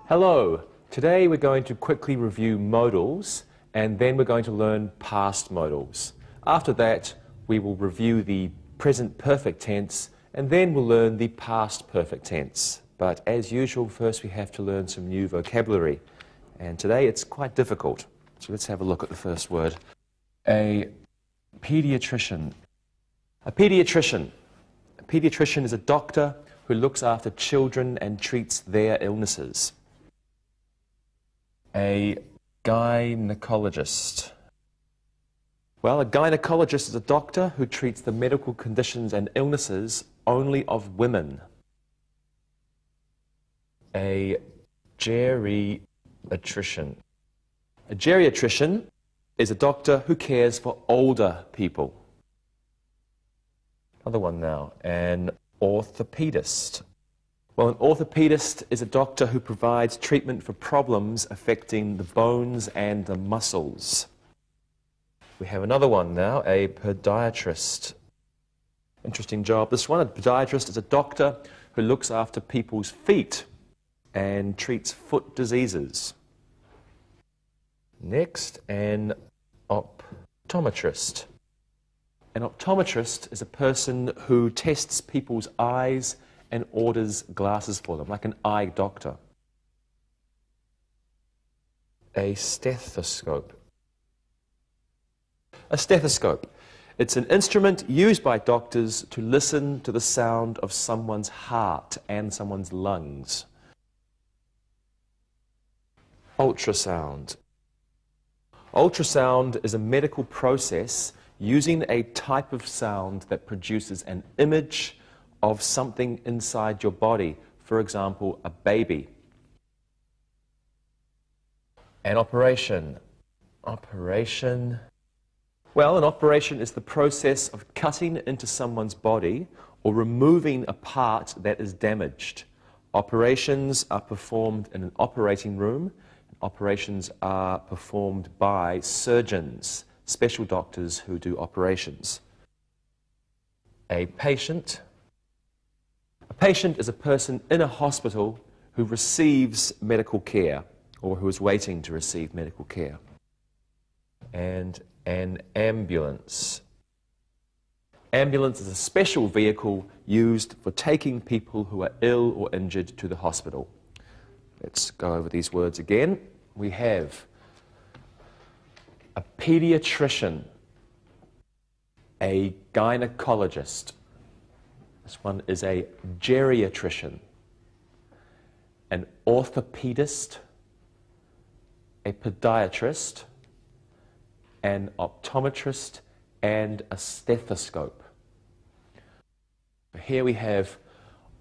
Hello. Today we're going to quickly review modals and then we're going to learn past modals. After that we will review the present perfect tense and then we'll learn the past perfect tense. But as usual, first we have to learn some new vocabulary. And today it's quite difficult. So let's have a look at the first word. A pediatrician. A pediatrician. A pediatrician is a doctor who looks after children and treats their illnesses. A gynecologist. Well, a gynecologist is a doctor who treats the medical conditions and illnesses only of women. A geriatrician. A geriatrician is a doctor who cares for older people. Another one now, an orthopedist. Well, an orthopedist is a doctor who provides treatment for problems affecting the bones and the muscles. We have another one now, a podiatrist. Interesting job, this one. A podiatrist is a doctor who looks after people's feet and treats foot diseases. Next, an optometrist. An optometrist is a person who tests people's eyes and orders glasses for them, like an eye doctor. A stethoscope. A stethoscope. It's an instrument used by doctors to listen to the sound of someone's heart and someone's lungs. Ultrasound. Ultrasound is a medical process using a type of sound that produces an image of something inside your body, for example, a baby. An operation. Operation. Well, an operation is the process of cutting into someone's body or removing a part that is damaged. Operations are performed in an operating room. Operations are performed by surgeons, special doctors who do operations. A patient. A patient is a person in a hospital who receives medical care or who is waiting to receive medical care. And an ambulance. Ambulance is a special vehicle used for taking people who are ill or injured to the hospital. Let's go over these words again. We have a pediatrician, a gynecologist. This one is a geriatrician, an orthopedist, a podiatrist, an optometrist, and a stethoscope. Here we have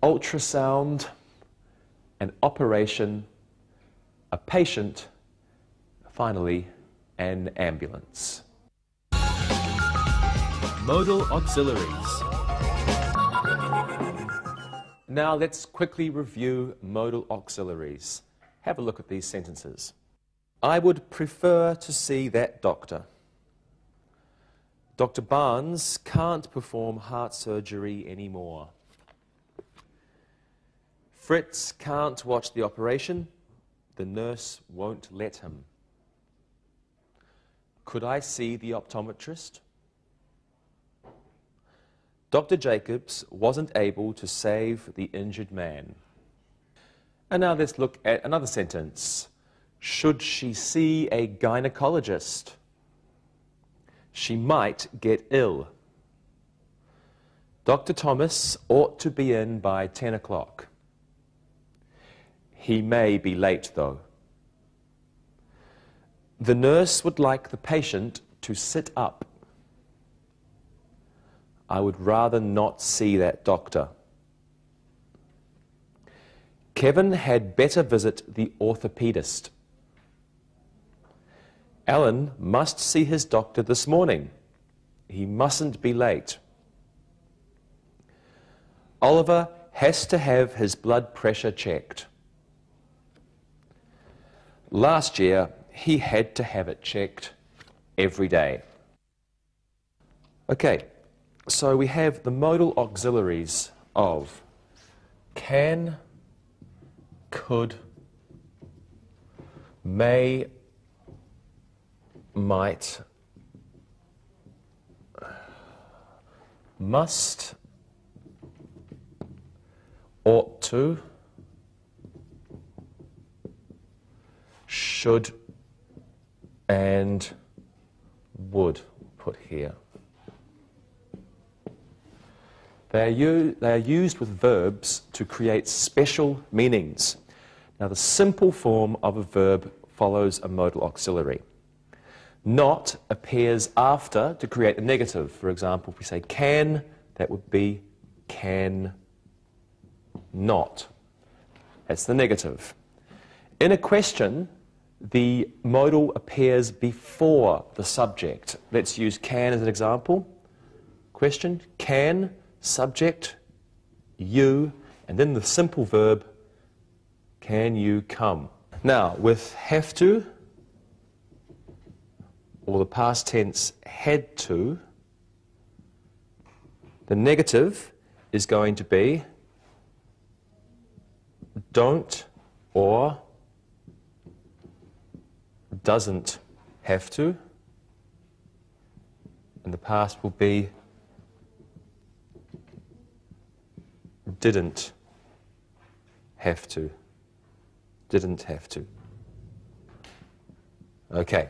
ultrasound, an operation, a patient, finally, an ambulance. Modal auxiliaries. Now let's quickly review modal auxiliaries. Have a look at these sentences. I would prefer to see that doctor. Dr. Barnes can't perform heart surgery anymore. Fritz can't watch the operation. The nurse won't let him. Could I see the optometrist? Dr. Jacobs wasn't able to save the injured man. And now let's look at another sentence. Should she see a gynecologist? She might get ill. Dr. Thomas ought to be in by 10 o'clock. He may be late, though. The nurse would like the patient to sit up. I would rather not see that doctor. Kevin had better visit the orthopedist. Alan must see his doctor this morning. He mustn't be late. Oliver has to have his blood pressure checked. Last year, he had to have it checked every day. Okay, so we have the modal auxiliaries of can, could, may, might, must, ought to, should, and would put here. They are used with verbs to create special meanings. Now, the simple form of a verb follows a modal auxiliary. Not appears after to create a negative. For example, if we say can, that would be can not. That's the negative. In a question, the modal appears before the subject. Let's use can as an example. Question, can, subject, you, and then the simple verb, can you come? Now, with have to, or the past tense had to, the negative is going to be don't or doesn't have to, and the past will be didn't have to. Didn't have to. Okay,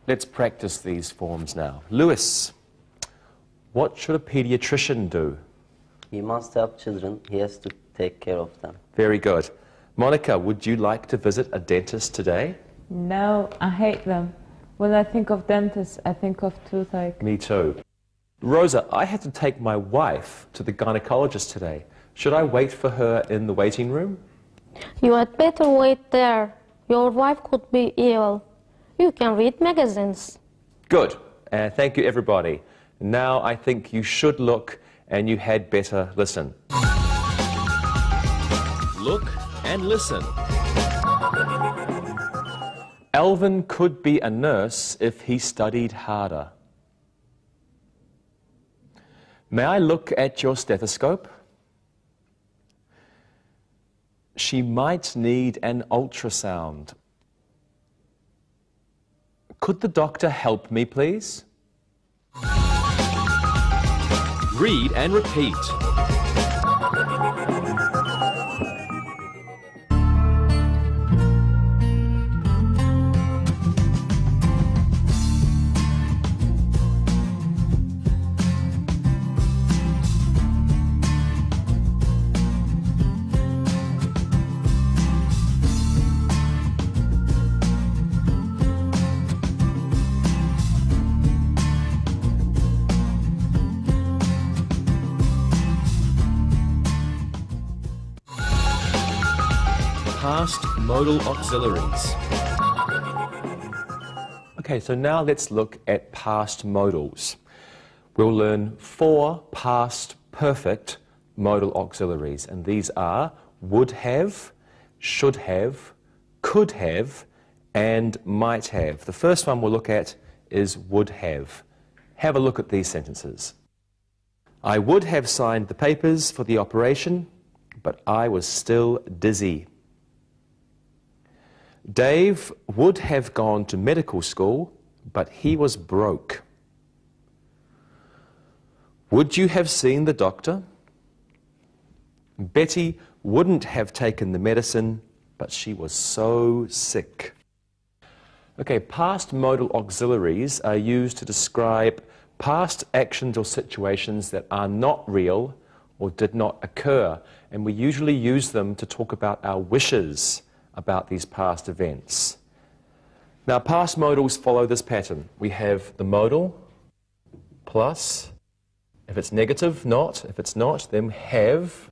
let's practice these forms now. Lewis, what should a pediatrician do? He must help children. He has to take care of them. Very good. Monica, would you like to visit a dentist today? No, I hate them. When I think of dentists, I think of toothache. Me too. Rosa, I have to take my wife to the gynecologist today. Should I wait for her in the waiting room? You had better wait there. Your wife could be ill. You can read magazines. Good. Thank you, everybody. Now I think you should look and you had better listen. Look and listen. Alvin could be a nurse if he studied harder. May I look at your stethoscope? She might need an ultrasound. Could the doctor help me, please? Read and repeat. Past modal auxiliaries. Okay, so now let's look at past modals. We'll learn 4 past perfect modal auxiliaries, and these are would have, should have, could have, and might have. The first one we'll look at is would have. Have a look at these sentences. I would have signed the papers for the operation, but I was still dizzy. Dave would have gone to medical school, but he was broke. Would you have seen the doctor? Betty wouldn't have taken the medicine, but she was so sick. Okay, past modal auxiliaries are used to describe past actions or situations that are not real or did not occur, and we usually use them to talk about our wishes about these past events. Now, past modals follow this pattern. We have the modal plus, if it's negative, not. If it's not, then have,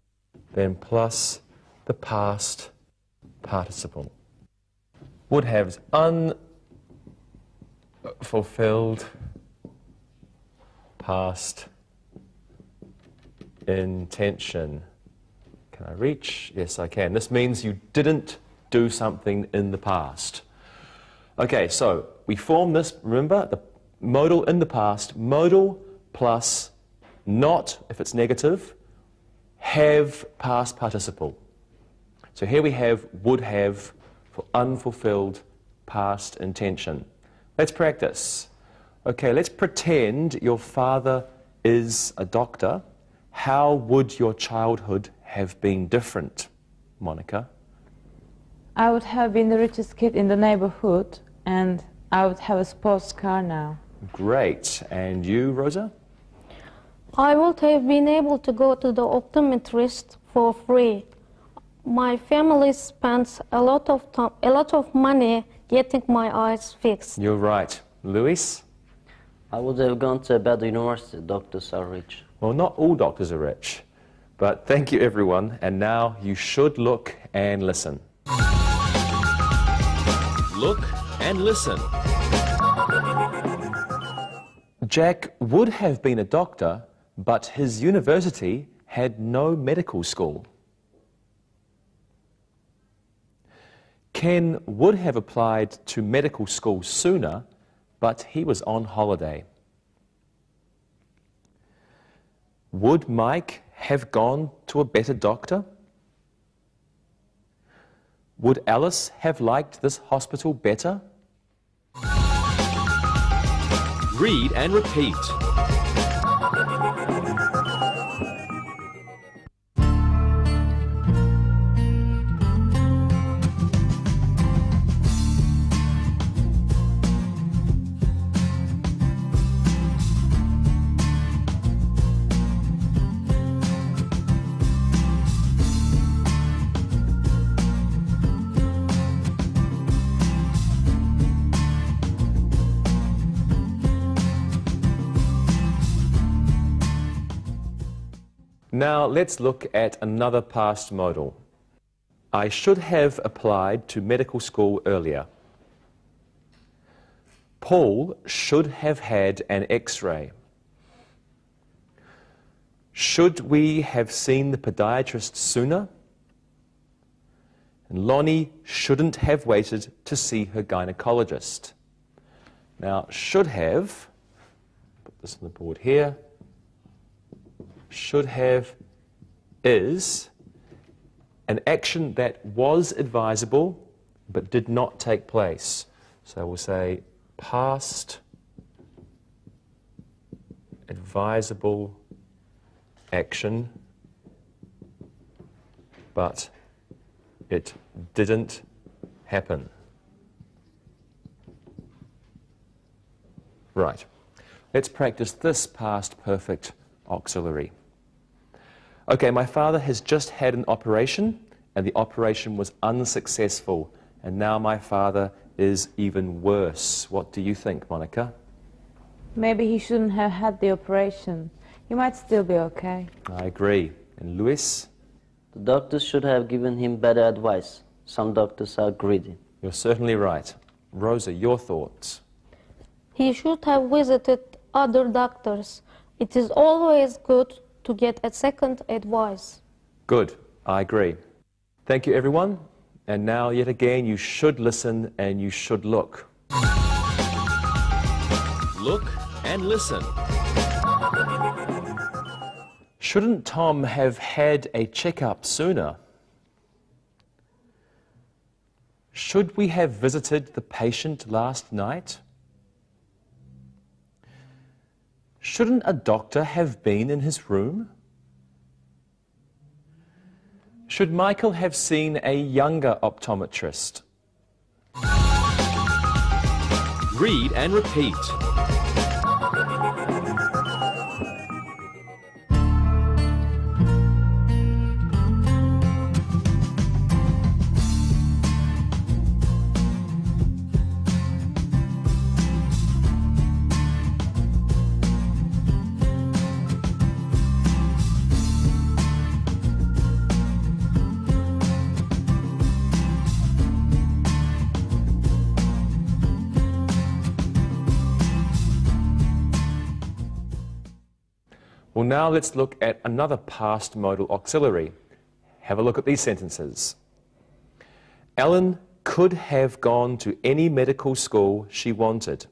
then plus the past participle. Would have unfulfilled past intention. Can I reach? Yes, I can. This means you didn't do something in the past. Okay, so we form this, remember, the modal in the past, modal plus not, if it's negative, have past participle. So here we have would have for unfulfilled past intention. Let's practice. Okay, let's pretend your father is a doctor. How would your childhood have been different, Monica? I would have been the richest kid in the neighborhood, and I would have a sports car now. Great. And you, Rosa? I would have been able to go to the optometrist for free. My family spends a lot of money getting my eyes fixed. You're right. Luis? I would have gone to a better university. Doctors are rich. Well, not all doctors are rich. But thank you, everyone. And now you should look and listen. Look and listen. Jack would have been a doctor, but his university had no medical school. Ken would have applied to medical school sooner, but he was on holiday. Would Mike have gone to a better doctor? Would Alice have liked this hospital better? Read and repeat. Now let's look at another past modal. I should have applied to medical school earlier. Paul should have had an X-ray. Should we have seen the podiatrist sooner? And Lonnie shouldn't have waited to see her gynecologist. Now, should have, put this on the board here, should have is an action that was advisable but did not take place. So we'll say past advisable action, but it didn't happen. Right. Let's practice this past perfect auxiliary. Okay, my father has just had an operation, and the operation was unsuccessful, and now my father is even worse. What do you think, Monica? Maybe he shouldn't have had the operation. He might still be okay. I agree. And Luis? The doctors should have given him better advice. Some doctors are greedy. You're certainly right. Rosa, your thoughts? He should have visited other doctors. It is always good to get a second advice. Good. I agree. Thank you, everyone. And now, yet again, you should listen and you should look. Look and listen. Shouldn't Tom have had a checkup sooner? Should we have visited the patient last night? Shouldn't a doctor have been in his room? Should Michael have seen a younger optometrist? Read and repeat. Well, now let's look at another past modal auxiliary. Have a look at these sentences. Ellen could have gone to any medical school she wanted.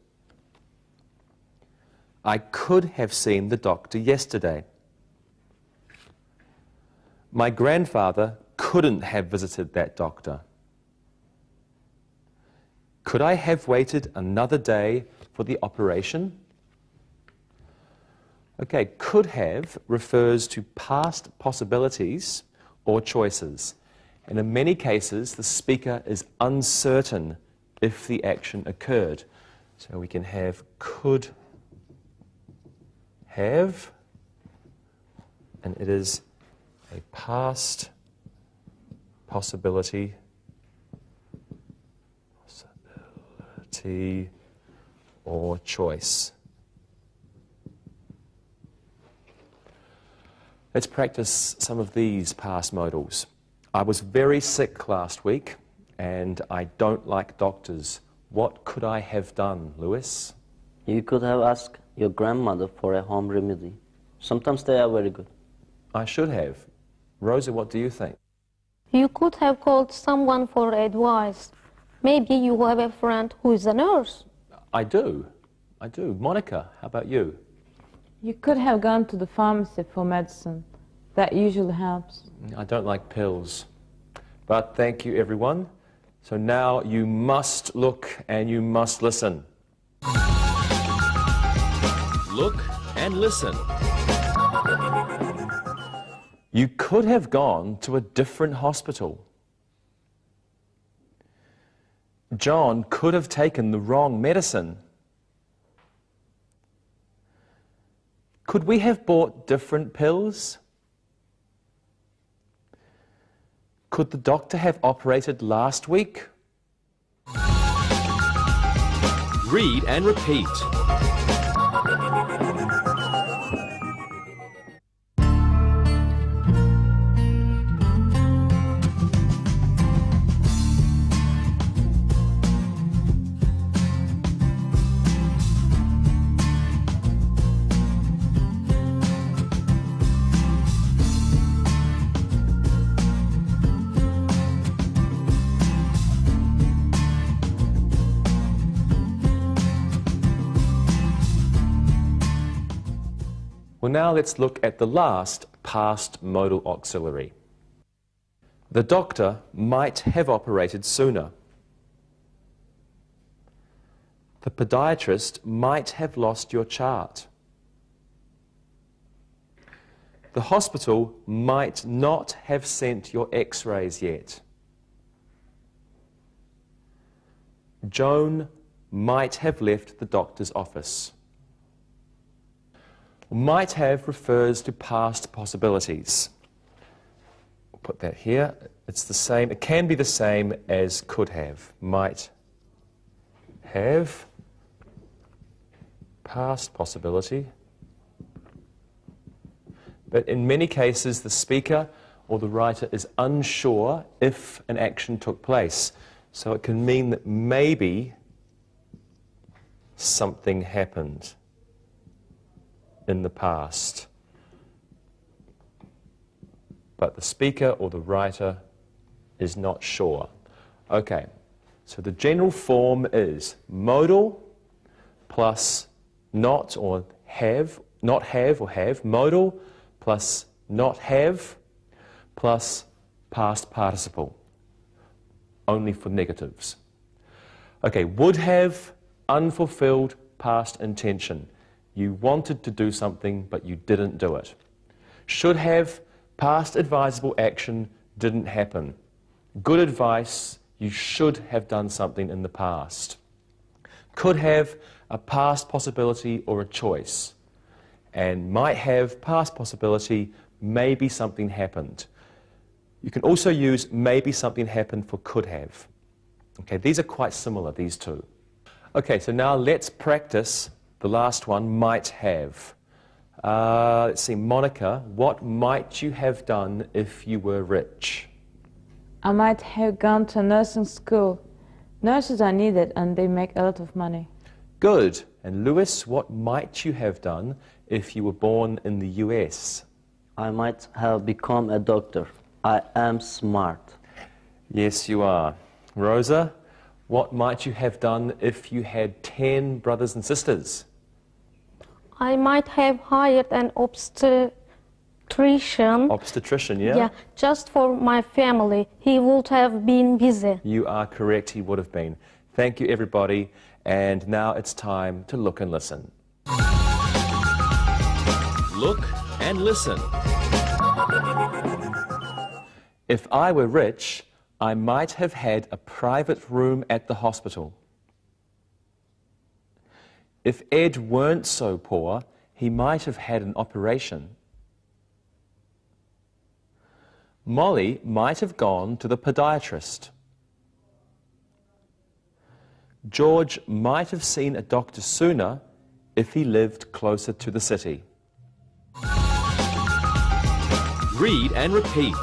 I could have seen the doctor yesterday. My grandfather couldn't have visited that doctor. Could I have waited another day for the operation? Okay, could have refers to past possibilities or choices. And in many cases, the speaker is uncertain if the action occurred. So we can have could have, and it is a past possibility or choice. Let's practice some of these past modals. I was very sick last week and I don't like doctors. What could I have done, Lewis? You could have asked your grandmother for a home remedy. Sometimes they are very good. I should have. Rosa, what do you think? You could have called someone for advice. Maybe you have a friend who is a nurse. I do. Monica, how about you? You could have gone to the pharmacy for medicine. That usually helps. I don't like pills. But thank you, everyone. So now you must look and you must listen. Look and listen. You could have gone to a different hospital. John could have taken the wrong medicine. Could we have bought different pills? Could the doctor have operated last week? Read and repeat. Well, now let's look at the last past modal auxiliary. The doctor might have operated sooner. The podiatrist might have lost your chart. The hospital might not have sent your x-rays yet. Joan might have left the doctor's office. Might have refers to past possibilities. We'll put that here. It's the same. It can be the same as could have. Might have, past possibility. But in many cases, the speaker or the writer is unsure if an action took place. So it can mean that maybe something happened in the past. But the speaker or the writer is not sure. Okay, so the general form is modal plus not or have, not have or have, modal plus not have plus past participle, only for negatives. Okay, would have, unfulfilled past intention. You wanted to do something, but you didn't do it. Should have, past advisable action didn't happen. Good advice, you should have done something in the past. Could have, a past possibility or a choice. And might have, past possibility, maybe something happened. You can also use maybe something happened for could have. Okay, these are quite similar, these two. Okay, so now let's practice the last one, might have. Let's see, Monica, what might you have done if you were rich? I might have gone to nursing school. Nurses are needed and they make a lot of money. Good. And Lewis, what might you have done if you were born in the US? I might have become a doctor. I am smart. Yes, you are. Rosa, what might you have done if you had 10 brothers and sisters? I might have hired an obstetrician. Obstetrician, yeah? Yeah, just for my family. He would have been busy. You are correct, he would have been. Thank you, everybody. And now it's time to look and listen. Look and listen. If I were rich, I might have had a private room at the hospital. If Ed weren't so poor, he might have had an operation. Molly might have gone to the podiatrist. George might have seen a doctor sooner if he lived closer to the city. Read and repeat.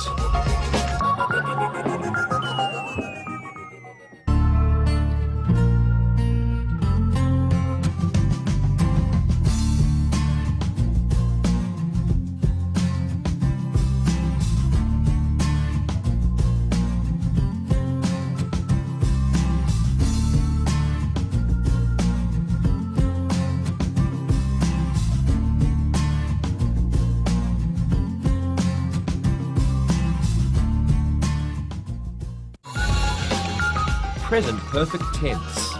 Present perfect tense.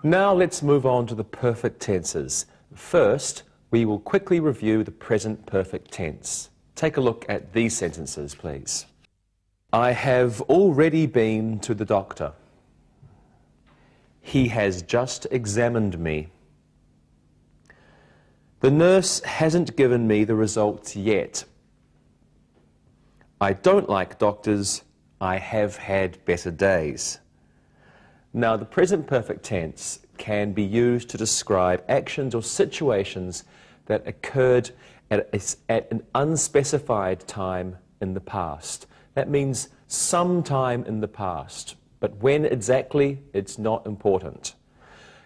Now let's move on to the perfect tenses. First, we will quickly review the present perfect tense. Take a look at these sentences, please. I have already been to the doctor. He has just examined me. The nurse hasn't given me the results yet. I don't like doctors. I have had better days. Now, the present perfect tense can be used to describe actions or situations that occurred at an unspecified time in the past. That means some time in the past, but when exactly, it's not important.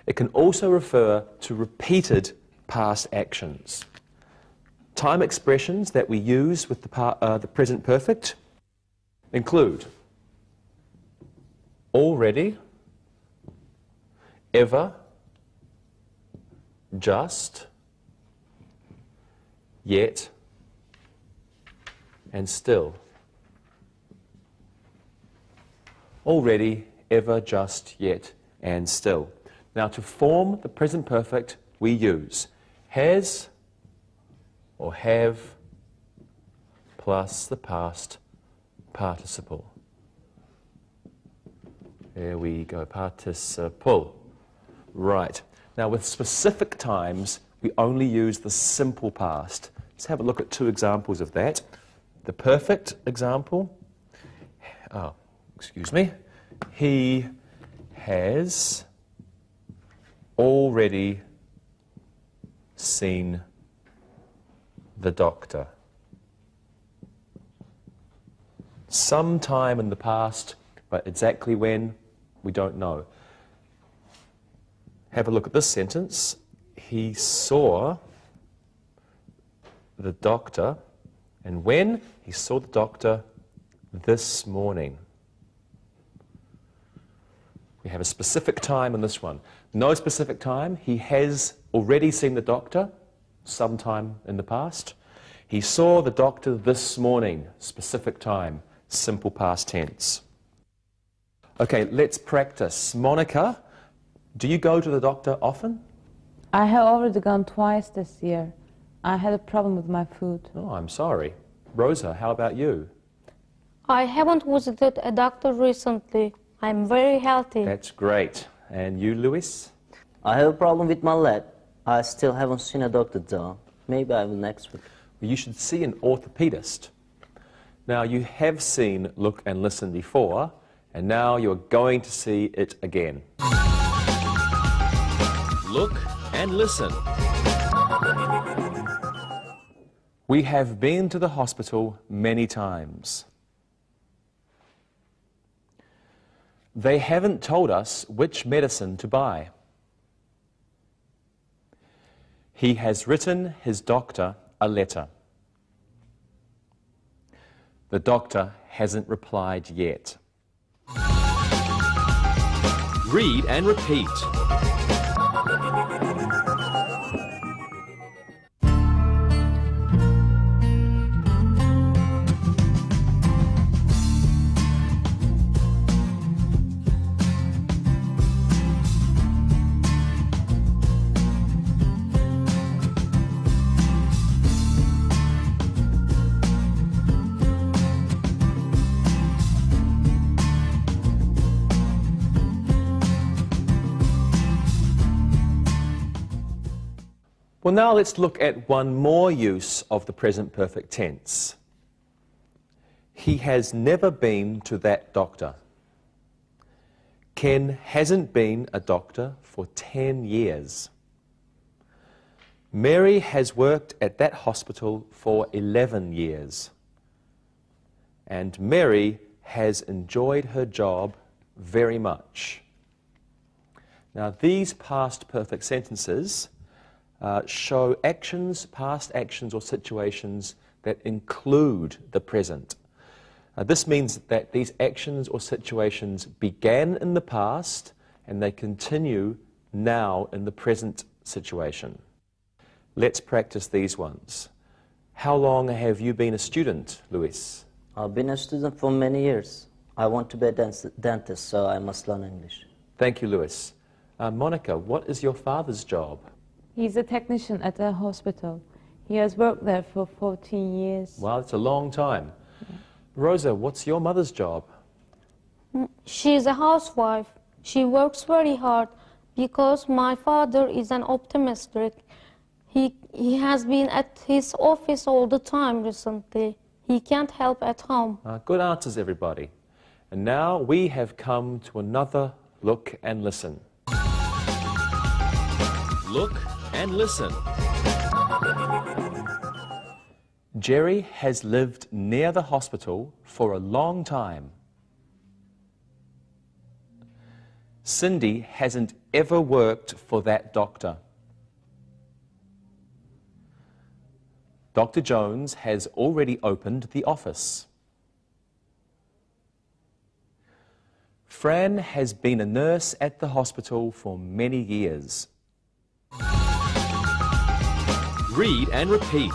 It can also refer to repeated past actions. Time expressions that we use with the present perfect include already, ever, just, yet, and still. Already, ever, just, yet, and still. Now, to form the present perfect, we use has or have plus the past participle. There we go, participle. Right. Now, with specific times, we only use the simple past. Let's have a look at two examples of that. The perfect example, he has already seen the doctor. Sometime in the past, but exactly when, we don't know. Have a look at this sentence. He saw the doctor, and when? He saw the doctor this morning. We have a specific time in this one. No specific time. He has already seen the doctor sometime in the past. He saw the doctor this morning. Specific time. Simple past tense. Okay, let's practice. Monica, do you go to the doctor often? I have already gone twice this year. I had a problem with my food. Oh, I'm sorry. Rosa, how about you? I haven't visited a doctor recently. I'm very healthy. That's great. And you, Luis? I have a problem with my leg. I still haven't seen a doctor though. Maybe I will next week. Well, you should see an orthopedist. Now, you have seen Look and Listen before, and now you're going to see it again. Look and listen. We have been to the hospital many times. They haven't told us which medicine to buy. He has written his doctor a letter. The doctor hasn't replied yet. Read and repeat. Well, now let's look at one more use of the present perfect tense. He has never been to that doctor. Ken hasn't been a doctor for 10 years. Mary has worked at that hospital for 11 years. And Mary has enjoyed her job very much. Now, these past perfect sentences show actions, past actions or situations that include the present. This means that these actions or situations began in the past and they continue now in the present situation. Let's practice these ones. How long have you been a student, Luis? I've been a student for many years. I want to be a dentist, so I must learn English. Thank you, Luis. Monica, what is your father's job? He's a technician at a hospital. He has worked there for 14 years. Wow, that's a long time. Yeah. Rosa, what's your mother's job? She's a housewife. She works very hard because my father is an optometric. He has been at his office all the time recently. He can't help at home. Good answers, everybody. And now we have come to another look and listen. Look and listen. Jerry has lived near the hospital for a long time. Cindy hasn't ever worked for that doctor. Dr. Jones has already opened the office. Fran has been a nurse at the hospital for many years. Read and repeat.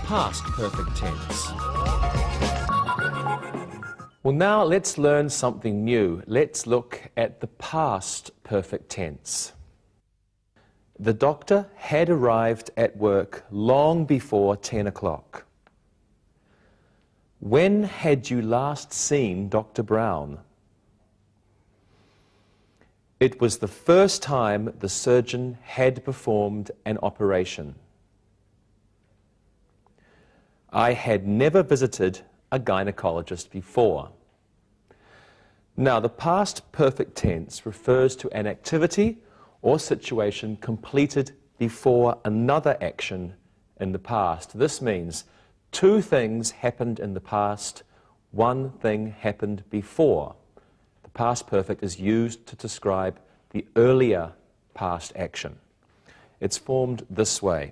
Past perfect tense. Well, now let's learn something new. Let's look at the past perfect tense. The doctor had arrived at work long before 10 o'clock. When had you last seen Dr. Brown? It was the first time the surgeon had performed an operation. I had never visited a gynecologist before. Now, the past perfect tense refers to an activity or situation completed before another action in the past. This means two things happened in the past, one thing happened before. The past perfect is used to describe the earlier past action. It's formed this way.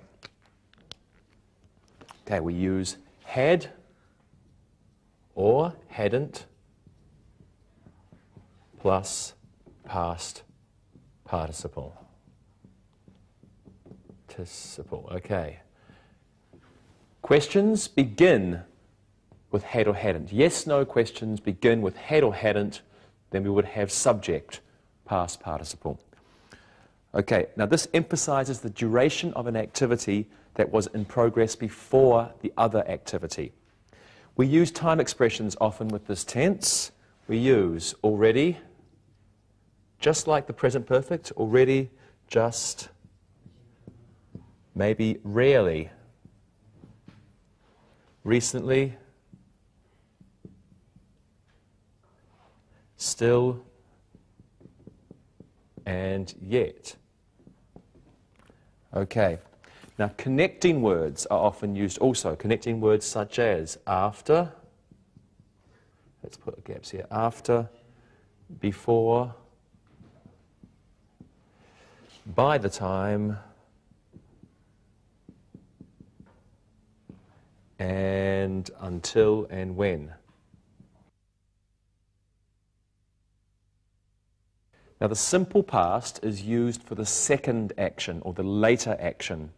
Okay, we use had or hadn't plus past participle. Okay. Questions begin with had or hadn't. Yes, no questions begin with had or hadn't, then we would have subject, past participle. Okay, now this emphasizes the duration of an activity that was in progress before the other activity. We use time expressions often with this tense. We use already, just like the present perfect, already, just, maybe, rarely, recently, still, and yet. Okay. Now, connecting words are often used also. Connecting words such as after, let's put gaps here, after, before, by the time, and until and when. Now, the simple past is used for the second action or the later action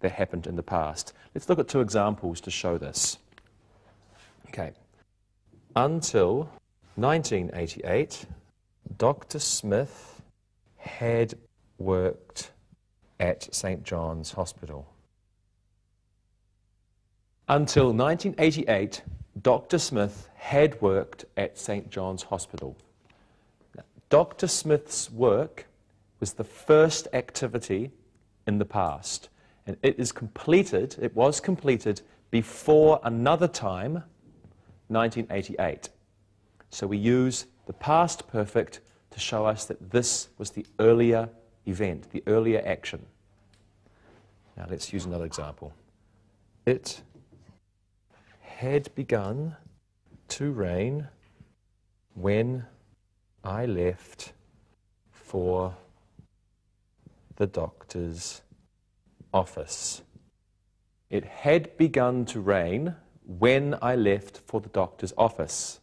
that happened in the past. Let's look at two examples to show this. Okay. Until 1988, Dr. Smith had worked at St. John's Hospital. Until 1988, Dr. Smith had worked at St. John's Hospital. Now, Dr. Smith's work was the first activity in the past, and it was completed before another time, 1988. So we use the past perfect to show us that this was the earlier event, the earlier action. Now let's use another example. It had begun to rain when I left for the doctor's office. It had begun to rain when I left for the doctor's office.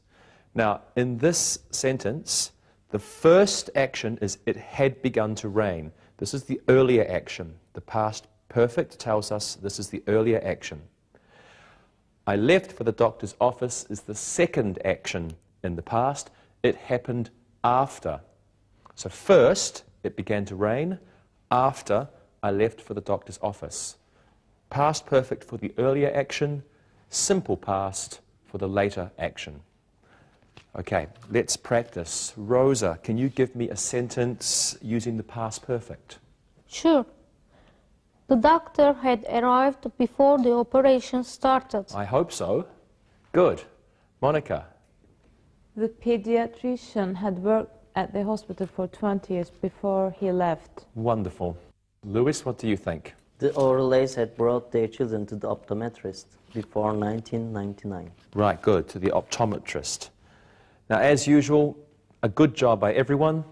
Now, in this sentence, the first action is it had begun to rain. This is the earlier action. The past perfect tells us this is the earlier action. I left for the doctor's office is the second action in the past. It happened after. So first, it began to rain. After, I left for the doctor's office. Past perfect for the earlier action. Simple past for the later action. Okay, let's practice. Rosa, can you give me a sentence using the past perfect? Sure. The doctor had arrived before the operation started. I hope so. Good. Monica? The pediatrician had worked at the hospital for 20 years before he left. Wonderful. Lewis, what do you think? The Orlays had brought their children to the optometrist before 1999. Right, good, to the optometrist. Now, as usual, a good job by everyone.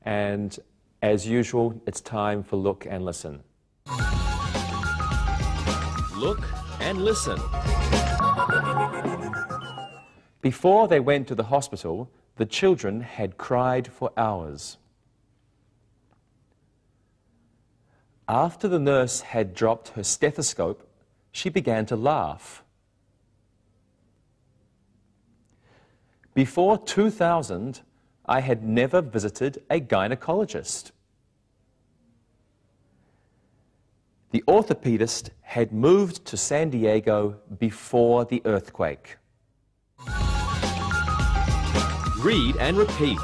And as usual, it's time for Look and Listen. Look and listen. Before they went to the hospital, the children had cried for hours. After the nurse had dropped her stethoscope, she began to laugh. Before 2000, I had never visited a gynecologist. The orthopedist had moved to San Diego before the earthquake. Read and repeat.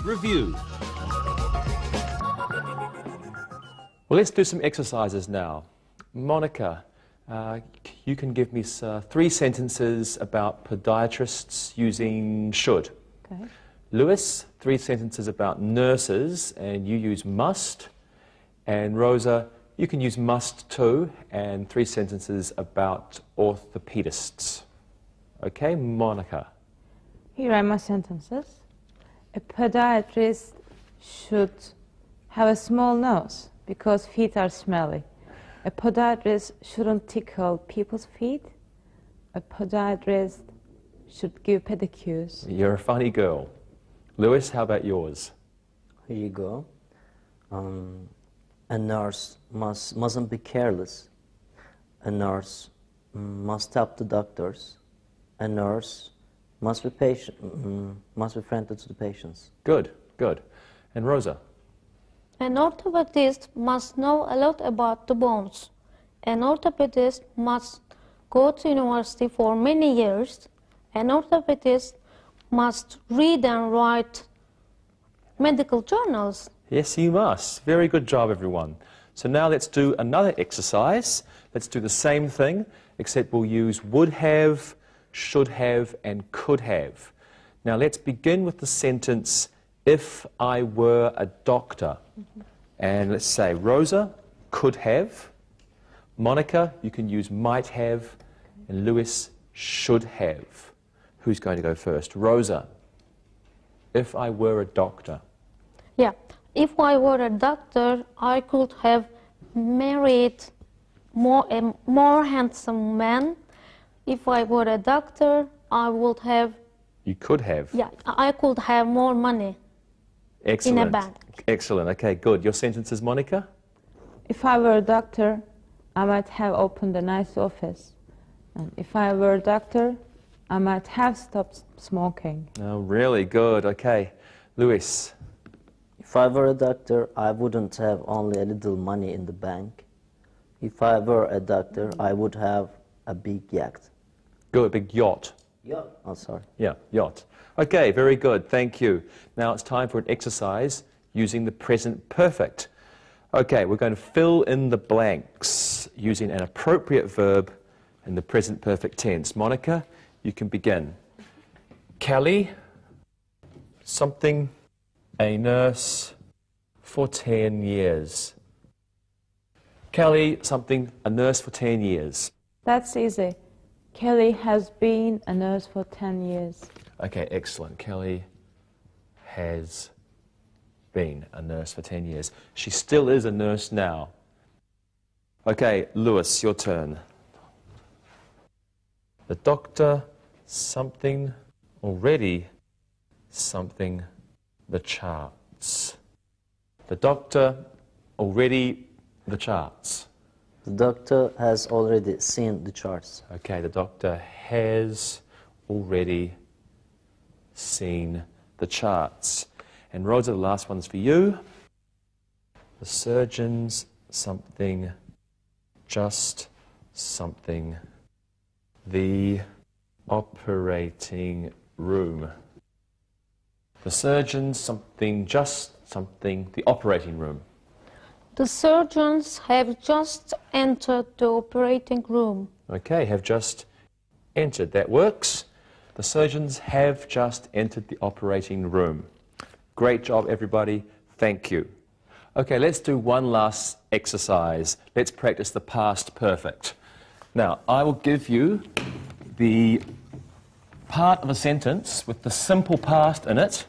Review. Well, let's do some exercises now. Monica, you can give me 3 sentences about podiatrists using should. Okay. Lewis, 3 sentences about nurses, and you use must. And Rosa, you can use must too, and 3 sentences about orthopedists. Okay, Monica. Here are my sentences. A podiatrist should have a small nose because feet are smelly. A podiatrist shouldn't tickle people's feet. A podiatrist should give pedicures. You're a funny girl. Lewis, how about yours? Here you go. A nurse mustn't be careless. A nurse must help the doctors. A nurse must be friendly to the patients. Good, good. And Rosa? An orthopedist must know a lot about the bones. An orthopedist must go to university for many years. An orthopedist must read and write medical journals. Yes, you must. Very good job, everyone. So now let's do another exercise. Let's do the same thing, except we'll use would have, should have, and could have. Now let's begin with the sentence, if I were a doctor. And let's say Rosa could have, Monica, you can use might have, and Lewis should have. Who's going to go first? Rosa, if I were a doctor. Yeah, if I were a doctor, I could have married a more handsome man. If I were a doctor, I would have... You could have. Yeah, I could have more money. Excellent. In a bank. Excellent. Okay, good. Your sentences, Monica? If I were a doctor, I might have opened a nice office. And if I were a doctor, I might have stopped smoking. Oh, really good. Okay. Lewis? If I were a doctor, I wouldn't have only a little money in the bank. If I were a doctor, I would have a big yacht. Good, big yacht. Yacht? Oh, sorry. Yeah, yacht. Okay, very good. Thank you. Now it's time for an exercise using the present perfect. Okay, we're going to fill in the blanks using an appropriate verb in the present perfect tense. Monica, you can begin. Kelly, something, a nurse for 10 years. Kelly, something, a nurse for 10 years. That's easy. Kelly has been a nurse for 10 years. Okay, excellent. Kelly has been a nurse for 10 years. She still is a nurse now. Okay, Lewis, your turn. The doctor, something, already, something, the charts. The doctor, already, the charts. The doctor has already seen the charts. Okay, the doctor has already seen the charts. And Rosa, the last one's for you. The surgeon's something, just something, the operating room. The surgeon's something, just something, the operating room. The surgeons have just entered the operating room. Okay, have just entered. That works. The surgeons have just entered the operating room. Great job, everybody. Thank you. Okay, let's do one last exercise. Let's practice the past perfect. Now, I will give you the part of a sentence with the simple past in it,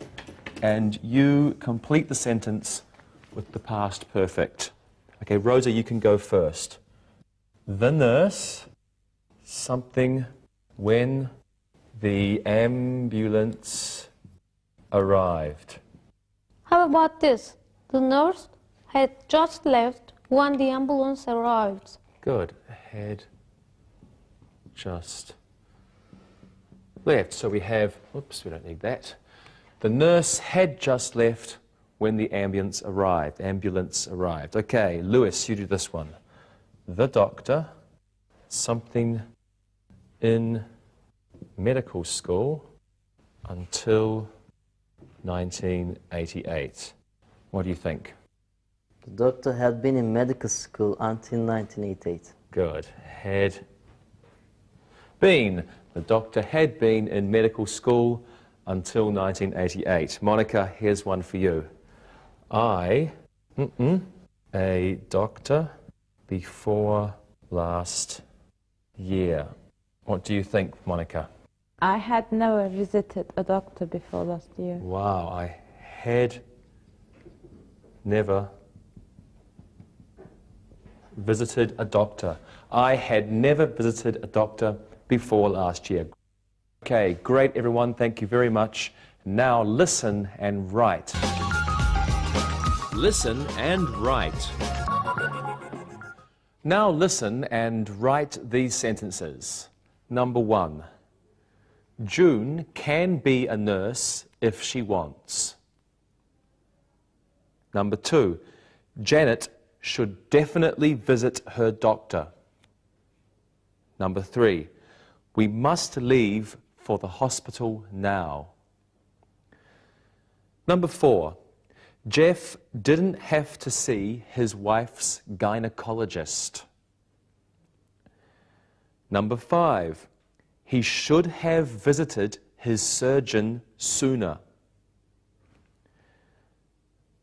and you complete the sentence with the past perfect. Okay, Rosa, you can go first. The nurse, something, when the ambulance arrived. How about this? The nurse had just left when the ambulance arrived. Good. Had just left. So we have, oops, we don't need that. The nurse had just left when the ambulance arrived. Ambulance arrived. Okay, Lewis, you do this one. The doctor, something in medical school until 1988. What do you think? The doctor had been in medical school until 1988. Good. Had been. The doctor had been in medical school until 1988. Monica, here's one for you. A doctor before last year. What do you think, Monica? I had never visited a doctor before last year. Wow, I had never visited a doctor. I had never visited a doctor before last year. Okay, great everyone, thank you very much. Now listen and write. Listen and write. Now listen and write these sentences. Number 1. June can be a nurse if she wants. Number 2. Janet should definitely visit her doctor. Number 3. We must leave for the hospital now. Number 4. Jeff didn't have to see his wife's gynecologist. Number 5. He should have visited his surgeon sooner.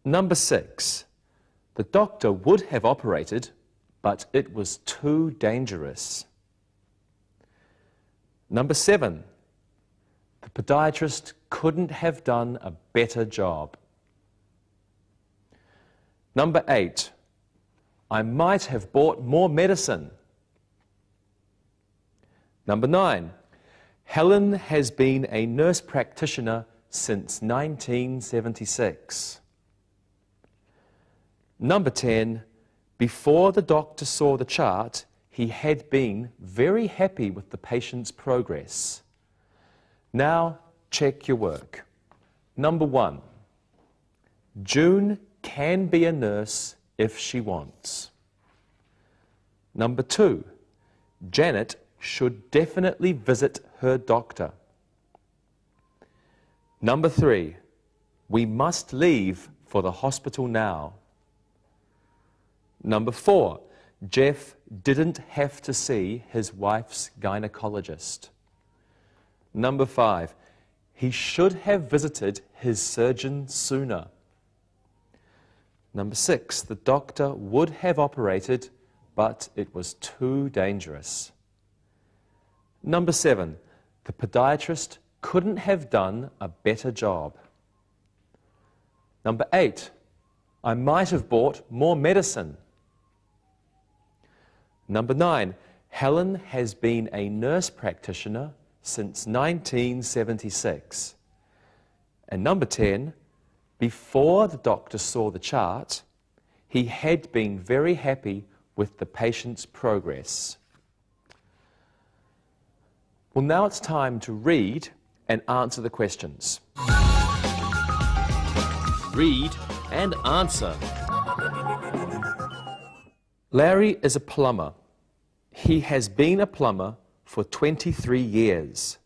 Number 6. The doctor would have operated, but it was too dangerous. Number 7. The podiatrist couldn't have done a better job. Number 8. I might have bought more medicine. Number 9. Helen has been a nurse practitioner since 1976. Number 10. Before the doctor saw the chart, he had been very happy with the patient's progress. Now, check your work. Number 1. June can be a nurse if she wants. Number 2. Janet should definitely visit her doctor. Number 3. We must leave for the hospital now. Number 4. Jeff didn't have to see his wife's gynecologist. Number 5. He should have visited his surgeon sooner. Number 6. The doctor would have operated, but it was too dangerous. Number 7. The podiatrist couldn't have done a better job. Number 8. I might have bought more medicine. Number 9. Helen has been a nurse practitioner since 1976. And number 10. Before the doctor saw the chart, he had been very happy with the patient's progress. Well, now it's time to read and answer the questions. Read and answer. Larry is a plumber. He has been a plumber for 23 years.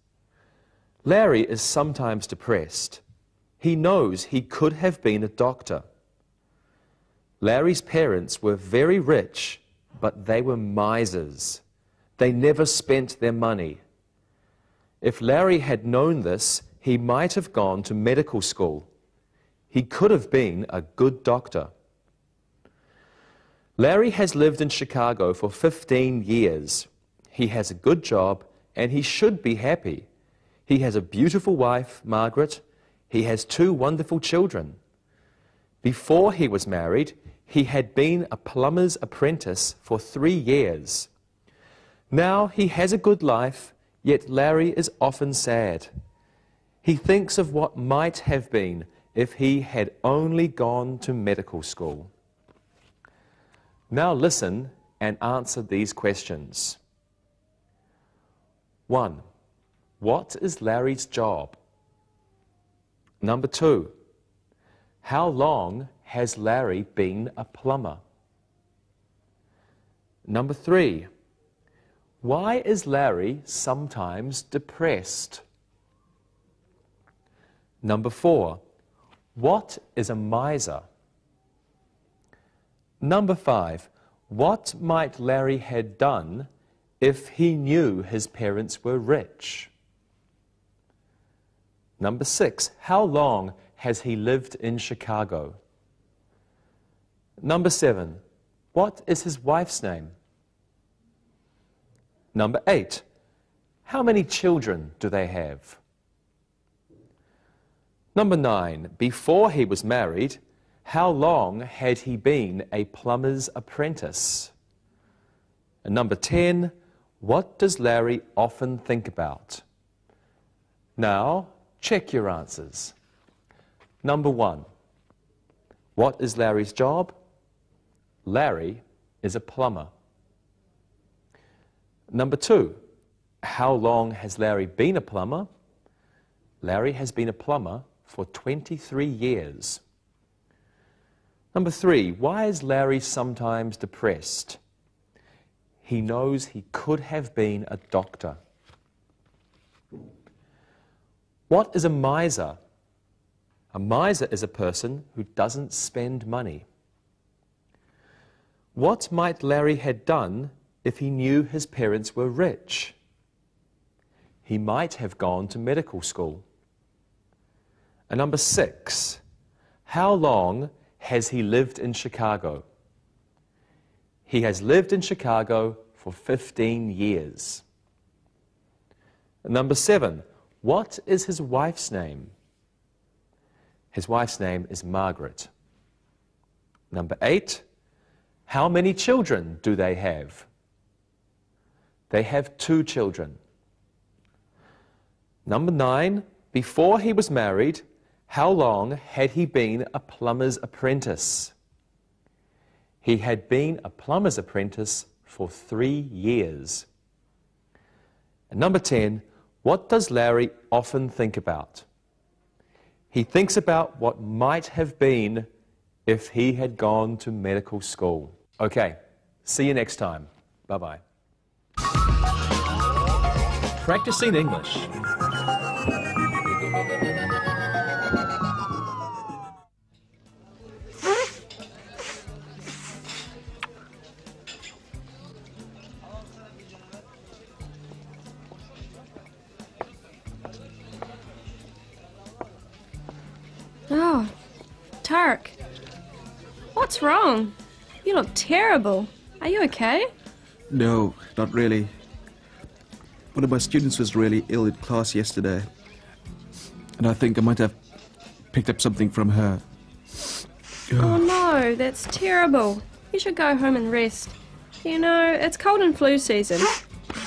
Larry is sometimes depressed. He knows he could have been a doctor. Larry's parents were very rich, but they were misers. They never spent their money. If Larry had known this, he might have gone to medical school. He could have been a good doctor. Larry has lived in Chicago for 15 years. He has a good job and he should be happy. He has a beautiful wife, Margaret. He has 2 wonderful children. Before he was married, he had been a plumber's apprentice for 3 years. Now he has a good life, yet Larry is often sad. He thinks of what might have been if he had only gone to medical school. Now listen and answer these questions. 1. What is Larry's job? Number 2. How long has Larry been a plumber? Number 3. Why is Larry sometimes depressed? Number 4. What is a miser? Number 5. What might Larry have done if he knew his parents were rich? Number 6. How long has he lived in Chicago? Number 7. What is his wife's name? Number 8. How many children do they have? Number 9. Before he was married, how long had he been a plumber's apprentice? And number 10. What does Larry often think about? Now, check your answers. Number 1. What is Larry's job? Larry is a plumber. Number 2. How long has Larry been a plumber? Larry has been a plumber for 23 years. Number 3. Why is Larry sometimes depressed? He knows he could have been a doctor. What is a miser? A miser is a person who doesn't spend money. What might Larry have done if he knew his parents were rich? he might have gone to medical school. And number 6, how long has he lived in Chicago? He has lived in Chicago for 15 years. And number 7, what is his wife's name? His wife's name is Margaret. Number 8, how many children do they have? They have 2 children. Number 9, before he was married, how long had he been a plumber's apprentice? He had been a plumber's apprentice for 3 years. And number 10, what does Larry often think about? He thinks about what might have been if he had gone to medical school. Okay, see you next time. Bye-bye. Practicing English. Oh, Tarek, what's wrong? You look terrible. Are you okay? No, not really. One of my students was really ill in class yesterday, and I think I might have picked up something from her. Oh no, that's terrible. You should go home and rest. You know, it's cold and flu season.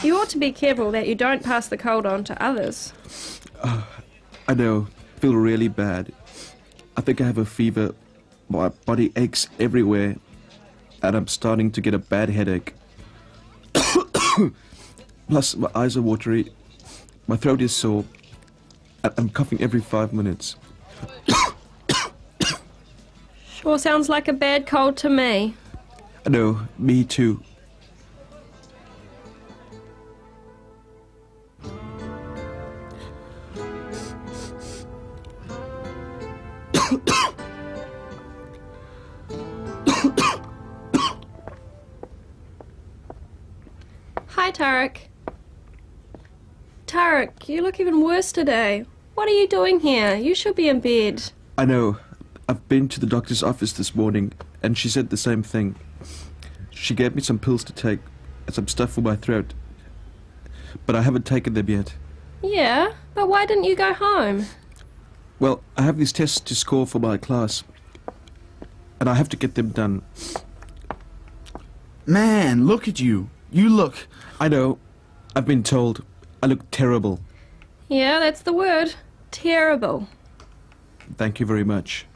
You ought to be careful that you don't pass the cold on to others. I know, feel really bad. I think I have a fever, my body aches everywhere, and I'm starting to get a bad headache. Plus, my eyes are watery, my throat is sore, and I'm coughing every 5 minutes. Sure sounds like a bad cold to me. I know, me too. Hi, Tarek. Tarek, you look even worse today. What are you doing here? You should be in bed. I know. I've been to the doctor's office this morning, and she said the same thing. She gave me some pills to take and some stuff for my throat, but I haven't taken them yet. Yeah, but why didn't you go home? Well, I have these tests to score for my class, and I have to get them done. Man, look at you. You look... I know. I've been told I look terrible. Yeah, that's the word. Terrible. Thank you very much.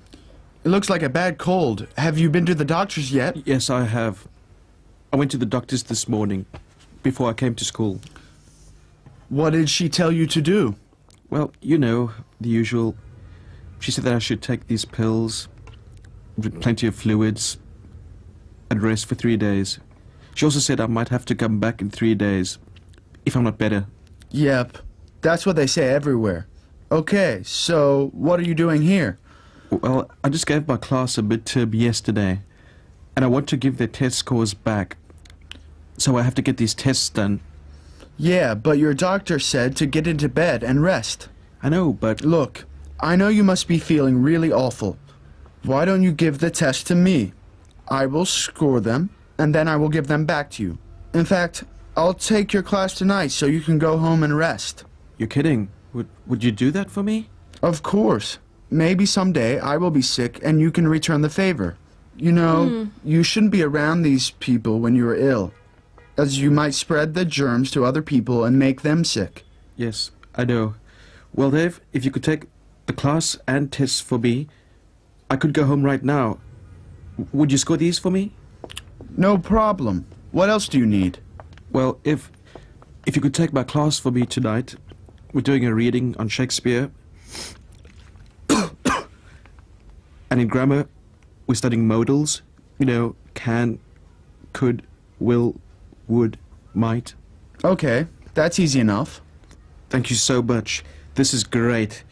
It looks like a bad cold. Have you been to the doctor's yet? Yes, I have. I went to the doctor's this morning, before I came to school. What did she tell you to do? Well, you know, the usual. She said that I should take these pills, drink plenty of fluids, and rest for 3 days. She also said I might have to come back in 3 days, if I'm not better. Yep, that's what they say everywhere. Okay, so what are you doing here? Well, I just gave my class a midterm yesterday, and I want to give their test scores back. So I have to get these tests done. Yeah, but your doctor said to get into bed and rest. I know, but... Look, I know you must be feeling really awful. Why don't you give the test to me? I will score them, and then I will give them back to you. In fact, I'll take your class tonight so you can go home and rest. You're kidding. Would you do that for me? Of course. Maybe someday I will be sick and you can return the favor. You know, you shouldn't be around these people when you are ill, as you might spread the germs to other people and make them sick. Yes, I know. Well, Dave, if you could take the class and tests for me, I could go home right now. Would you score these for me? No problem. What else do you need? Well, if you could take my class for me tonight, we're doing a reading on Shakespeare. And in grammar, we're studying modals. You know, can, could, will, would, might. Okay, that's easy enough. Thank you so much. This is great.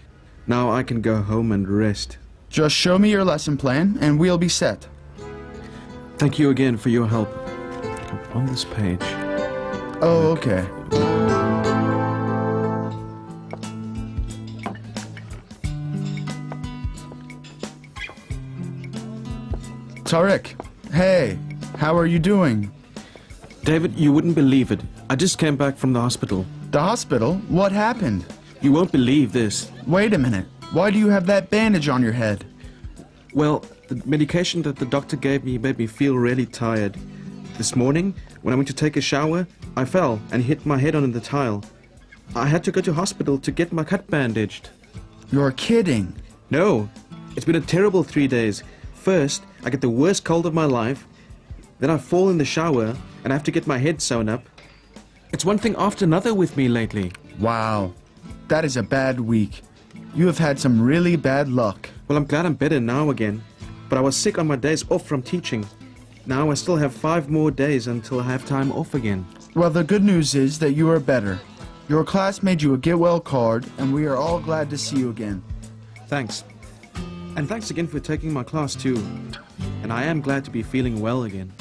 Now I can go home and rest. Just show me your lesson plan and we'll be set. Thank you again for your help. On this page. Oh, okay. Tariq, hey, how are you doing? David, you wouldn't believe it. I just came back from the hospital. The hospital? What happened? You won't believe this. Wait a minute. Why do you have that bandage on your head? Well, the medication that the doctor gave me made me feel really tired. This morning, when I went to take a shower, I fell and hit my head on the tile. I had to go to hospital to get my cut bandaged. You're kidding. No, it's been a terrible 3 days. First, I get the worst cold of my life. Then I fall in the shower and I have to get my head sewn up. It's one thing after another with me lately. Wow, that is a bad week. You have had some really bad luck. Well, I'm glad I'm better now again. But I was sick on my days off from teaching. Now I still have 5 more days until I have time off again. Well, the good news is that you are better. Your class made you a get well card, and we are all glad to see you again. Thanks. And thanks again for taking my class too. And I am glad to be feeling well again.